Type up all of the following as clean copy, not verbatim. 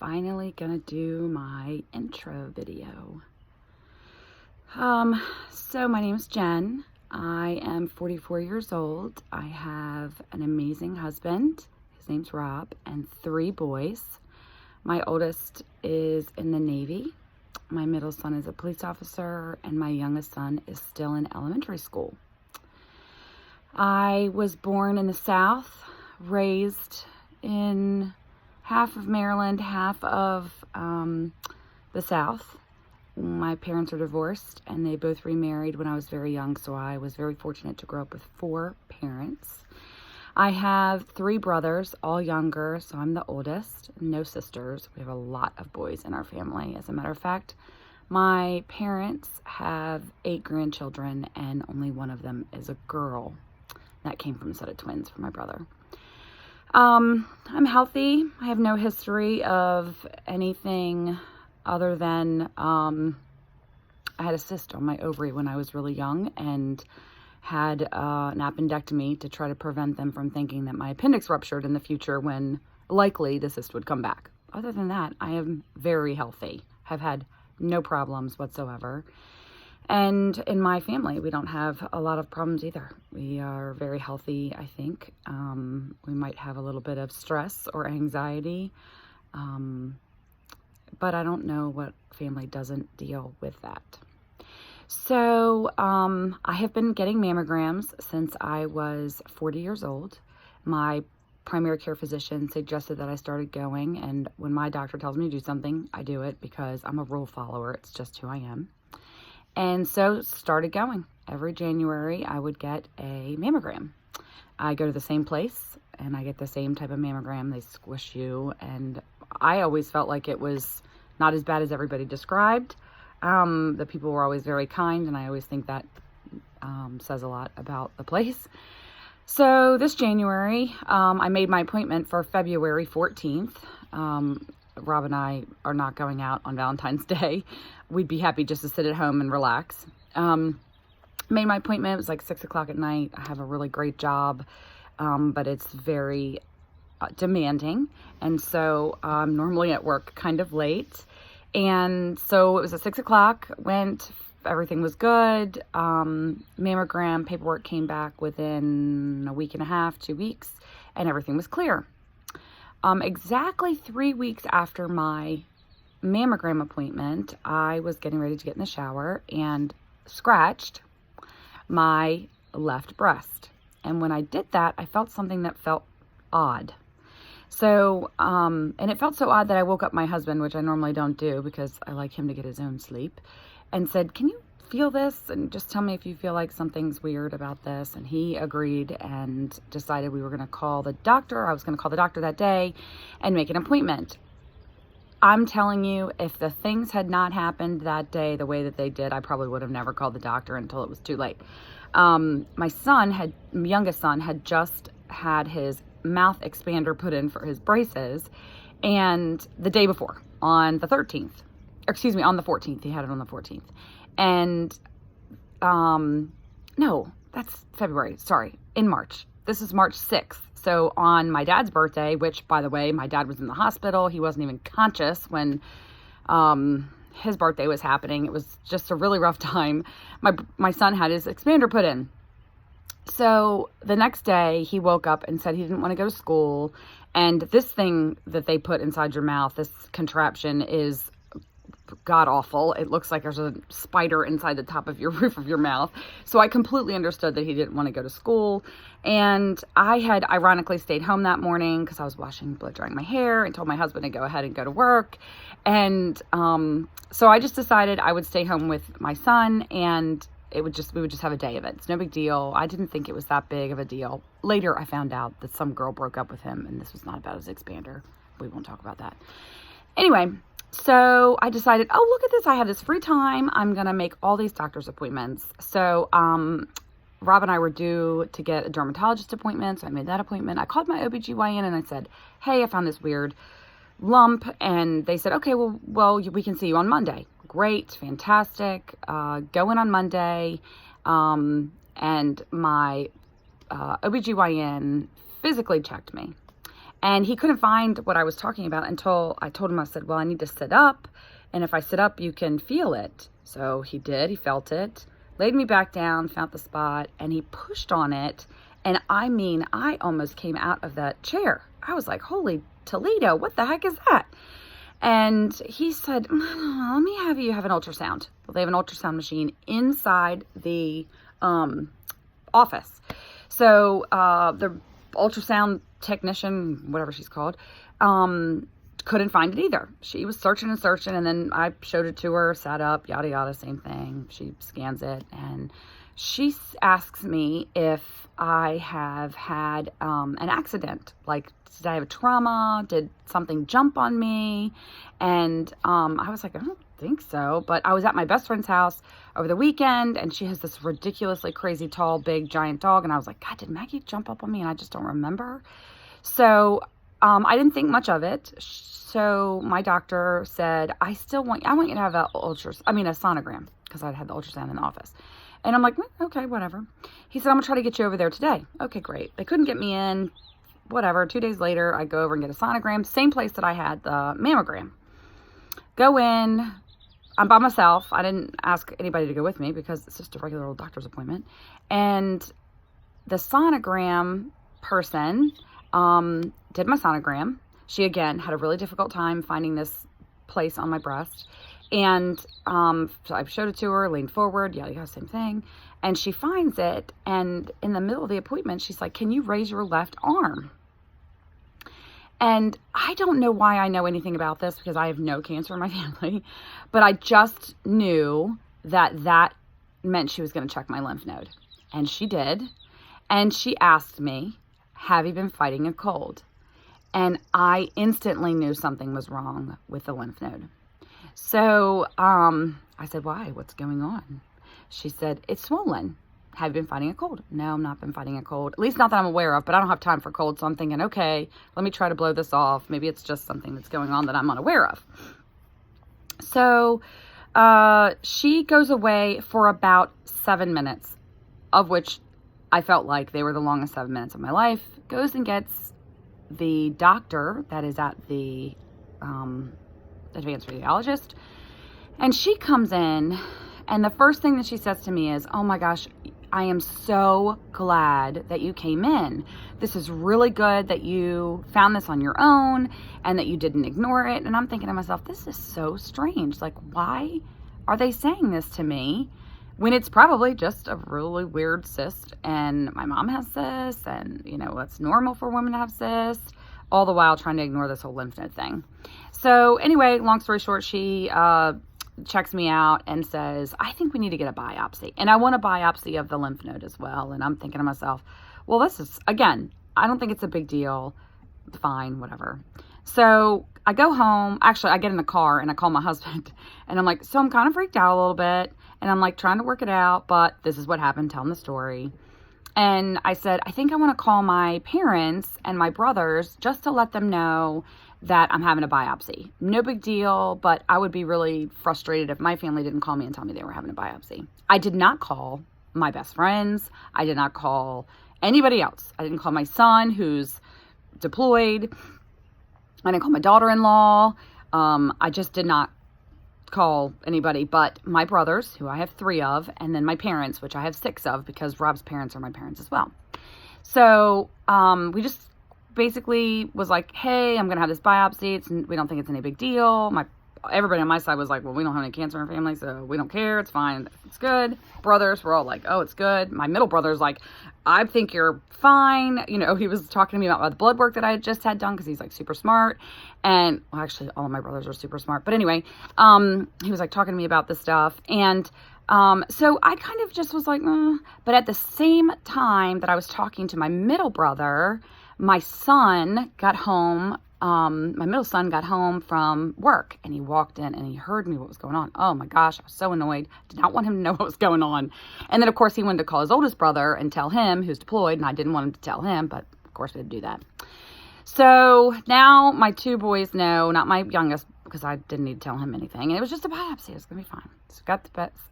finally gonna do my intro video. So my name is Jen. I am 44 years old. I have an amazing husband. His name's Rob, and 3 boys. My oldest is in the Navy. My middle son is a police officer, and my youngest son is still in elementary school. I was born in the South, raised in half of Maryland, half of the South. My parents are divorced, and they both remarried when I was very young, so I was very fortunate to grow up with 4 parents. I have 3 brothers, all younger, so I'm the oldest. No sisters. We have a lot of boys in our family. As a matter of fact, my parents have 8 grandchildren, and only one of them is a girl. That came from a set of twins for my brother. I'm healthy. I have no history of anything other than I had a cyst on my ovary when I was really young and had an appendectomy to try to prevent them from thinking that my appendix ruptured in the future when likely the cyst would come back. Other than that, I am very healthy. Have had no problems whatsoever. And in my family, we don't have a lot of problems either. We are very healthy, I think. We might have a little bit of stress or anxiety, but I don't know what family doesn't deal with that. So I have been getting mammograms since I was 40 years old. My primary care physician suggested that I started going, and when my doctor tells me to do something, I do it because I'm a rule follower. It's just who I am. And so started going. Every January, I would get a mammogram. I go to the same place, and I get the same type of mammogram. They squish you, and I always felt like it was not as bad as everybody described. The people were always very kind, and I always think that says a lot about the place. So this January, I made my appointment for February 14th. Rob and I are not going out on Valentine's Day. We'd be happy just to sit at home and relax. Made my appointment. It was like 6 o'clock at night. I have a really great job, but it's very demanding. And so I'm normally at work kind of late. And so it was at 6 o'clock, went, everything was good. Mammogram paperwork came back within a week and a half, 2 weeks, and everything was clear. Exactly 3 weeks after my mammogram appointment, I was getting ready to get in the shower and scratched my left breast. And when I did that, I felt something that felt odd. So, and it felt so odd that I woke up my husband, which I normally don't do because I like him to get his own sleep, and said, "Can you feel this? And just tell me if you feel like something's weird about this." And he agreed and decided we were going to call the doctor. I was going to call the doctor that day and make an appointment. I'm telling you, if the things had not happened that day the way that they did, I probably would have never called the doctor until it was too late. My youngest son had just had his mouth expander put in for his braces, and the day before, on the 14th, he had it on the 14th. And, no, that's February, sorry, in March. This is March 6th. So on my dad's birthday, which, by the way, my dad was in the hospital. He wasn't even conscious when, his birthday was happening. It was just a really rough time. My son had his expander put in. So the next day he woke up and said he didn't want to go to school. And this thing that they put inside your mouth, this contraption, is god awful. It looks like there's a spider inside the top of your roof of your mouth. So I completely understood that he didn't want to go to school. And I had ironically stayed home that morning because I was blow drying my hair, and told my husband to go ahead and go to work. And so I just decided I would stay home with my son, and we would just have a day of it. It's no big deal. I didn't think it was that big of a deal. Later, I found out that some girl broke up with him, and this was not about his expander. We won't talk about that. Anyway, so I decided, oh, look at this. I have this free time. I'm going to make all these doctor's appointments. So Rob and I were due to get a dermatologist appointment, so I made that appointment. I called my OBGYN and I said, hey, I found this weird lump. And they said, okay, well, we can see you on Monday. Great, fantastic. Go in on Monday. And my OBGYN physically checked me And he couldn't find what I was talking about until I told him, I said, well, I need to sit up. And if I sit up, you can feel it. So he did. He felt it, laid me back down, found the spot, and he pushed on it. And I mean, I almost came out of that chair. I was like, holy Toledo, what the heck is that? And he said, let me have you have an ultrasound. Well, they have an ultrasound machine inside the office. So the ultrasound technician, whatever she's called, couldn't find it either. She was searching and searching, and then I showed it to her, sat up, yada, yada, same thing. She scans it, and she asks me if I have had an accident. Like, did I have a trauma? Did something jump on me? And I was like, I don't think so. But I was at my best friend's house over the weekend, and she has this ridiculously crazy, tall, big, giant dog. And I was like, God, did Maggie jump up on me? And I just don't remember. So I didn't think much of it. So my doctor said, I want you to have a sonogram, because I'd had the ultrasound in the office. And I'm like, okay, whatever. He said, I'm going to try to get you over there today. Okay, great. They couldn't get me in, whatever. 2 days later, I go over and get a sonogram, same place that I had the mammogram. Go in. I'm by myself. I didn't ask anybody to go with me because it's just a regular old doctor's appointment. And the sonogram person did my sonogram. She, again, had a really difficult time finding this place on my breast. And so I showed it to her, leaned forward, yeah, same thing. And she finds it. And in the middle of the appointment, she's like, can you raise your left arm? And I don't know why I know anything about this, because I have no cancer in my family. But I just knew that that meant she was going to check my lymph node. And she did. And she asked me, have you been fighting a cold? And I instantly knew something was wrong with the lymph node. So I said, why? What's going on? She said, it's swollen. Have you been fighting a cold? No, I'm not been fighting a cold. At least not that I'm aware of, but I don't have time for colds. So I'm thinking, okay, let me try to blow this off. Maybe it's just something that's going on that I'm unaware of. So she goes away for about 7 minutes, of which I felt like they were the longest 7 minutes of my life. Goes and gets the doctor that is at the advanced radiologist, and she comes in, and the first thing that she says to me is, oh my gosh, I am so glad that you came in. This is really good that you found this on your own and that you didn't ignore it. And I'm thinking to myself, this is so strange. Like, why are they saying this to me when it's probably just a really weird cyst, and my mom has cysts, and it's normal for women to have cysts, all the while trying to ignore this whole lymph node thing. So anyway, long story short, she checks me out and says, I think we need to get a biopsy. And I want a biopsy of the lymph node as well. And I'm thinking to myself, well, this is, again, I don't think it's a big deal. Fine, whatever. So I go home. Actually, I get in the car and I call my husband. And I'm like, so I'm kind of freaked out a little bit. And I'm like trying to work it out. But this is what happened. Tell them the story. And I said, I think I want to call my parents and my brothers just to let them know that I'm having a biopsy. No big deal, but I would be really frustrated if my family didn't call me and tell me they were having a biopsy. I did not call my best friends. I did not call anybody else. I didn't call my son, who's deployed. I didn't call my daughter-in-law. I just did not call anybody but my brothers, who I have 3 of, and then my parents, which I have 6 of, because Rob's parents are my parents as well. So we just basically was like, hey, I'm gonna have this biopsy. We don't think it's any big deal. Everybody on my side was like, well, we don't have any cancer in our family, so we don't care. It's fine. It's good. Brothers were all like, oh, it's good. My middle brother's like, I think you're fine. He was talking to me about the blood work that I just had done, because he's like super smart. And well, actually, all of my brothers are super smart. But anyway, he was like talking to me about this stuff. And so I kind of just was like, But at the same time that I was talking to my middle brother, my son got home. My middle son got home from work, and he walked in and he heard me what was going on. Oh my gosh, I was so annoyed. Did not want him to know what was going on. And then of course he wanted to call his oldest brother and tell him, who's deployed, and I didn't want him to tell him, but of course we had to do that. So now my 2 boys know, not my youngest, because I didn't need to tell him anything. And it was just a biopsy. It was going to be fine. So got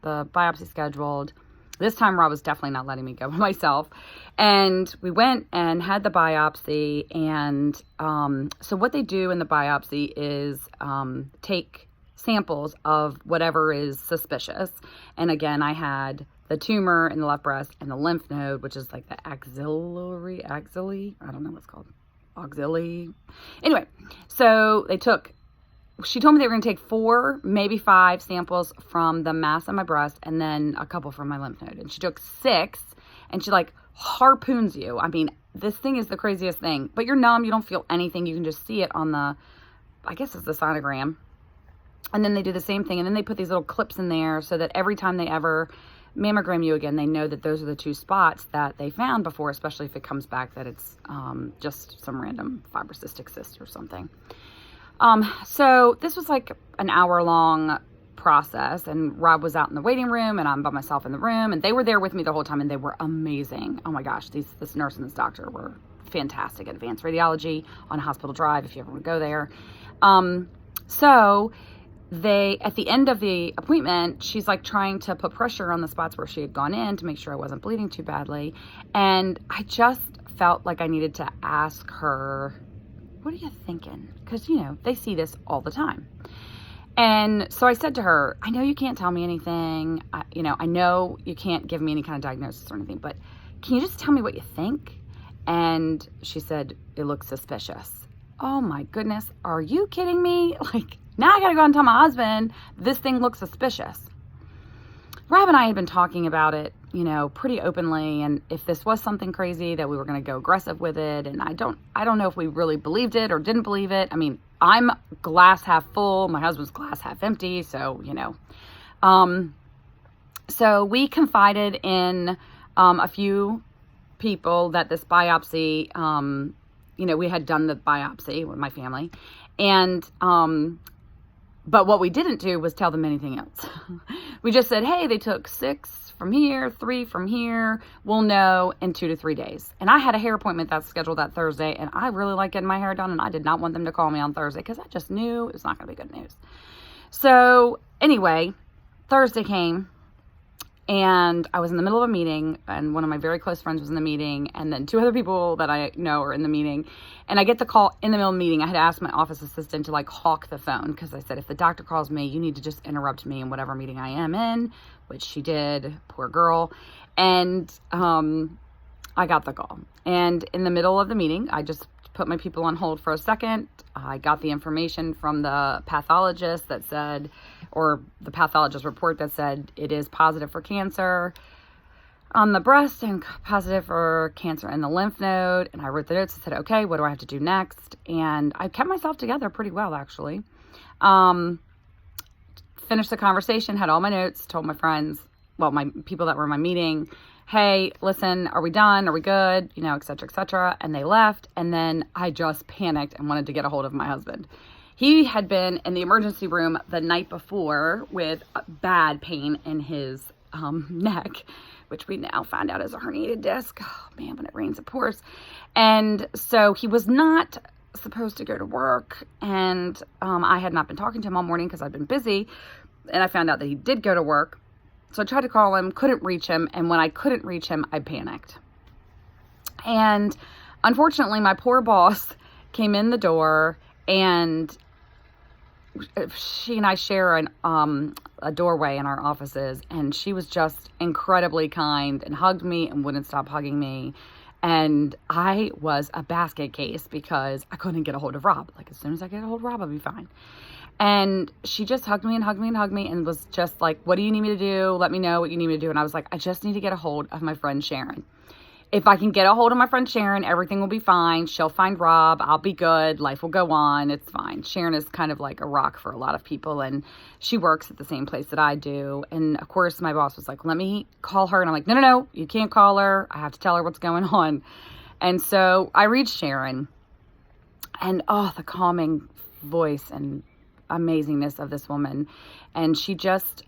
the biopsy scheduled. This time Rob was definitely not letting me go by myself. And we went and had the biopsy. And so what they do in the biopsy is take samples of whatever is suspicious. And again, I had the tumor in the left breast and the lymph node, which is like the axillary, I don't know what's called, axillary. Anyway, so she told me they were going to take 4, maybe 5 samples from the mass on my breast and then a couple from my lymph node. And she took 6, and she like harpoons you. I mean, this thing is the craziest thing, but you're numb. You don't feel anything. You can just see it on the, I guess it's the sonogram. And then they do the same thing. And then they put these little clips in there so that every time they ever mammogram you again, they know that those are the 2 spots that they found before, especially if it comes back that it's just some random fibrocystic cyst or something. So this was like an hour-long process, and Rob was out in the waiting room, and I'm by myself in the room, and they were there with me the whole time, and they were amazing. Oh my gosh, this nurse and this doctor were fantastic at Advanced Radiology on Hospital Drive, if you ever want to go there. So at the end of the appointment, she's like trying to put pressure on the spots where she had gone in to make sure I wasn't bleeding too badly. And I just felt like I needed to ask her, what are you thinking? Because, they see this all the time. And so I said to her, I know you can't tell me anything. I know you can't give me any kind of diagnosis or anything, but can you just tell me what you think? And she said, it looks suspicious. Oh my goodness. Are you kidding me? Like, now I got to go and tell my husband this thing looks suspicious. Rob and I had been talking about it, pretty openly. And if this was something crazy, that we were going to go aggressive with it. And I don't know if we really believed it or didn't believe it. I mean, I'm glass half full. My husband's glass half empty. So, so we confided in a few people that this biopsy, we had done the biopsy with my family. And, but what we didn't do was tell them anything else. We just said, hey, they took 6 from here, 3 from here. We'll know in 2 to 3 days. And I had a hair appointment that's scheduled that Thursday, and I really like getting my hair done, and I did not want them to call me on Thursday because I just knew it was not going to be good news. So anyway, Thursday came, and I was in the middle of a meeting, and one of my very close friends was in the meeting, and then 2 other people that I know are in the meeting. And I get the call in the middle of the meeting. I had asked my office assistant to hawk the phone, because I said, if the doctor calls me, you need to just interrupt me in whatever meeting I am in, which she did, poor girl. And I got the call. And in the middle of the meeting, I just put my people on hold for a second. I got the information from the pathologist that said, or the pathologist report that said it is positive for cancer on the breast and positive for cancer in the lymph node. And I wrote the notes and said, okay, what do I have to do next? And I kept myself together pretty well, actually. Finished the conversation, had all my notes, told my friends, my people that were in my meeting, hey, listen, are we done? Are we good? Et cetera, et cetera. And they left. And then I just panicked and wanted to get a hold of my husband. He had been in the emergency room the night before with bad pain in his neck, which we now found out is a herniated disc. Oh man, when it rains, it pours. And so he was not supposed to go to work. And I had not been talking to him all morning because I'd been busy. And I found out that he did go to work. So I tried to call him, couldn't reach him. And when I couldn't reach him, I panicked. And unfortunately, my poor boss came in the door, and she and I share a doorway in our offices, and she was just incredibly kind and hugged me and wouldn't stop hugging me. And I was a basket case because I couldn't get a hold of Rob. Like, as soon as I get a hold of Rob, I'll be fine. And she just hugged me and hugged me and hugged me and was just like, what do you need me to do? Let me know what you need me to do. And I was like, I just need to get a hold of my friend Sharon. If I can get a hold of my friend Sharon, everything will be fine. She'll find Rob. I'll be good. Life will go on. It's fine. Sharon is kind of like a rock for a lot of people, and she works at the same place that I do. And of course, my boss was like, let me call her. And I'm like, no, you can't call her. I have to tell her what's going on. And so I reached Sharon, and the calming voice and amazingness of this woman. And she just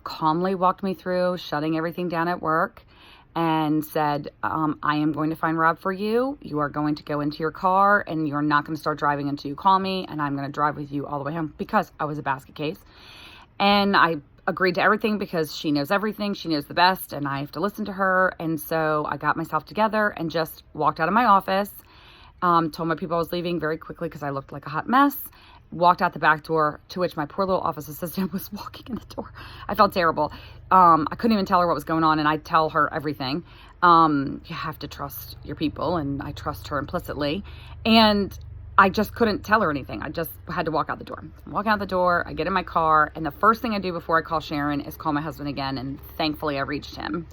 calmly walked me through shutting everything down at work and said, I am going to find Rob for you. You are going to go into your car, and you're not going to start driving until you call me, and I'm going to drive with you all the way home, because I was a basket case. And I agreed to everything because she knows everything. She knows the best, and I have to listen to her. And so I got myself together and just walked out of my office, told my people I was leaving very quickly because I looked like a hot mess, walked out the back door, to which my poor little office assistant was walking in the door. I felt terrible. I couldn't even tell her what was going on, and I tell her everything. You have to trust your people, and I trust her implicitly. And I just couldn't tell her anything. I just had to walk out the door. Walk out the door, I get in my car, and the first thing I do before I call Sharon is call my husband again, and thankfully I reached him.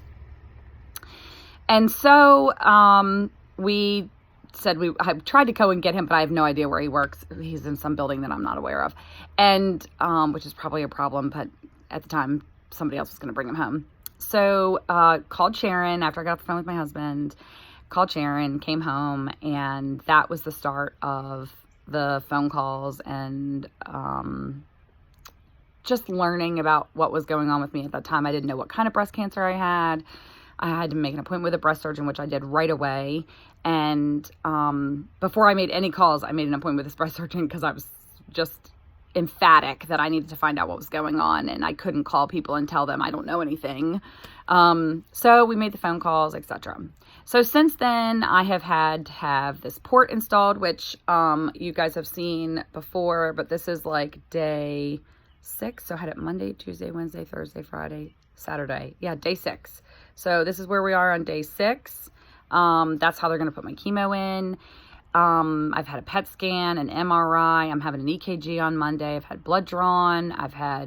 And so we said I tried to go and get him, but I have no idea where he works. He's in some building that I'm not aware of, and which is probably a problem, but at the time somebody else was going to bring him home. So called Sharon after I got off the phone with my husband. Called Sharon, came home, and that was the start of the phone calls and just learning about what was going on with me at that time. I didn't know what kind of breast cancer I had. I had to make an appointment with a breast surgeon, which I did right away. And before I made any calls, I made an appointment with this breast surgeon because I was just emphatic that I needed to find out what was going on, and I couldn't call people and tell them I don't know anything. So we made the phone calls, etc. So since then, I have had to have this port installed, which you guys have seen before, but this is like day 6. So I had it Monday, Tuesday, Wednesday, Thursday, Friday, Saturday. Yeah, day 6. So this is where we are on day 6. That's how they're going to put my chemo in. I've had a PET scan, an MRI. I'm having an EKG on Monday. I've had blood drawn. I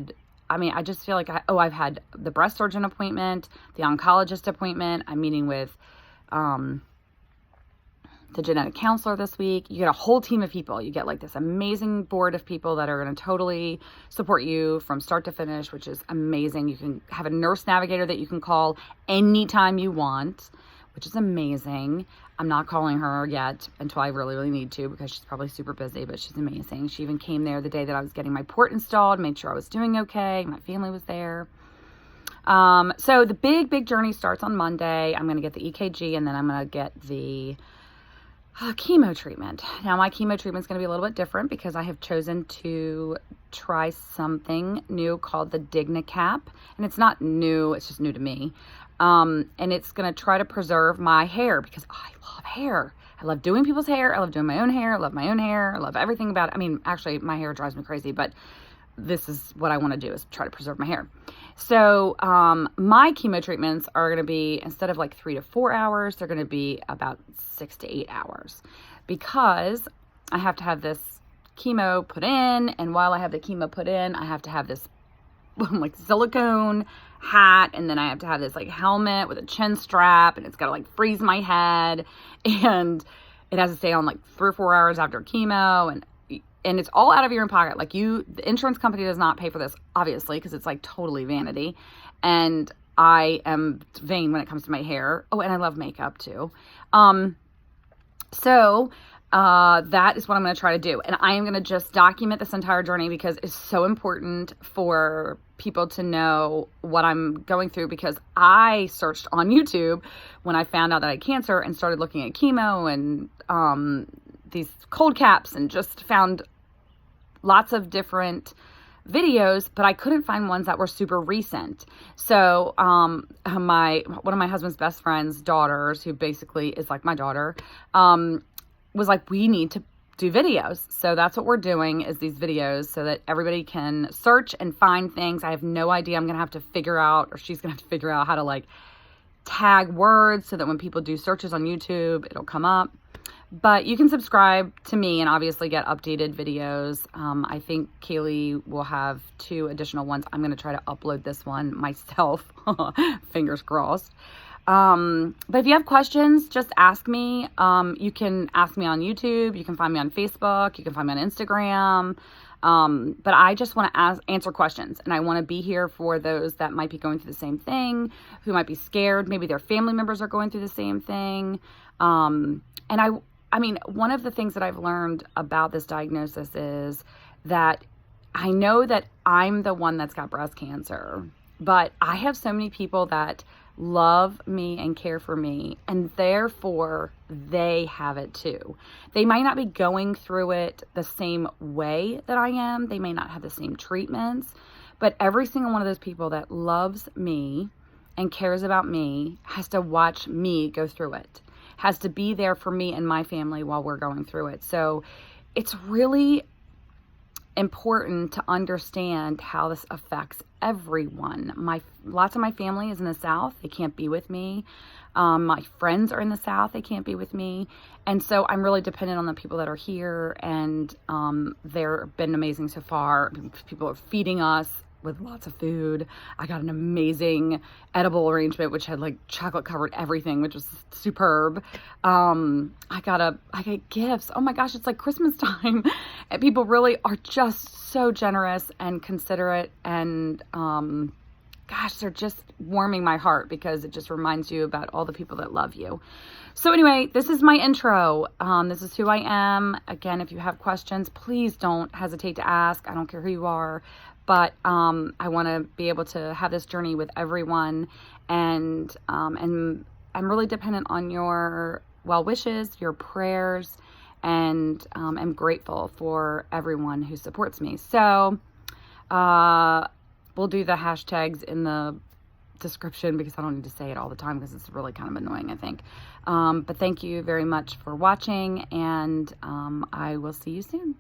just feel like I've had the breast surgeon appointment, the oncologist appointment. I'm meeting with the genetic counselor this week. You get a whole team of people. You get like this amazing board of people that are going to totally support you from start to finish, which is amazing. You can have a nurse navigator that you can call anytime you want, which is amazing. I'm not calling her yet until I really, really need to because she's probably super busy, but she's amazing. She even came there the day that I was getting my port installed, made sure I was doing okay. My family was there. So the big journey starts on Monday. I'm going to get the EKG, and then I'm going to get the chemo treatment. Now, my chemo treatment is going to be a little bit different because I have chosen to try something new called the DignaCap. And it's not new, it's just new to me. And it's going to try to preserve my hair because I love hair. I love doing people's hair. I love doing my own hair. I love my own hair. I love everything about it. I mean, actually, my hair drives me crazy, but this is what I want to do, is try to preserve my hair. So my chemo treatments are going to be, instead of like 3 to 4 hours, they're going to be about 6 to 8 hours because I have to have this chemo put in. And while I have the chemo put in, I have to have this like silicone hat, and then I have to have this like helmet with a chin strap, and it's got to like freeze my head, and it has to stay on like 3 or 4 hours after chemo, and it's all out of your own pocket. Like the insurance company does not pay for this, obviously, because it's like totally vanity. And I am vain when it comes to my hair. Oh, and I love makeup too. So that is what I'm going to try to do. And I am going to just document this entire journey because it's so important for people to know what I'm going through, because I searched on YouTube when I found out that I had cancer and started looking at chemo and these cold caps, and just found lots of different videos, but I couldn't find ones that were super recent. So one of my husband's best friend's daughters, who basically is like my daughter, was like, we need to do videos. So that's what we're doing, is these videos, so that everybody can search and find things. I have no idea. I'm gonna have to figure out, or she's gonna have to figure out how to like tag words so that when people do searches on YouTube, it'll come up. But you can subscribe to me and obviously get updated videos. I think Kaylee will have 2 additional ones. I'm going to try to upload this one myself. Fingers crossed. But if you have questions, just ask me. You can ask me on YouTube. You can find me on Facebook. You can find me on Instagram. But I just want to answer questions, and I want to be here for those that might be going through the same thing, who might be scared. Maybe their family members are going through the same thing. And I mean, one of the things that I've learned about this diagnosis is that I know that I'm the one that's got breast cancer, but I have so many people that love me and care for me, and therefore they have it too. They might not be going through it the same way that I am. They may not have the same treatments, But every single one of those people that loves me and cares about me has to watch me go through it, has to be there for me and my family while we're going through it. So it's really important to understand how this affects everyone. Lots of my family is in the South. They can't be with me. My friends are in the South. They can't be with me. And so I'm really dependent on the people that are here, and they've been amazing so far. People are feeding us with lots of food. I got an amazing edible arrangement, which had like chocolate covered everything, which was superb. I got gifts. Oh my gosh, it's like Christmas time. And people really are just so generous and considerate, and gosh, they're just warming my heart, because it just reminds you about all the people that love you. So anyway, this is my intro. This is who I am. Again, if you have questions, please don't hesitate to ask. I don't care who you are. But I want to be able to have this journey with everyone, and I'm really dependent on your well wishes, your prayers, and I'm grateful for everyone who supports me. So we'll do the hashtags in the description, because I don't need to say it all the time, because it's really kind of annoying, I think. But thank you very much for watching, and I will see you soon.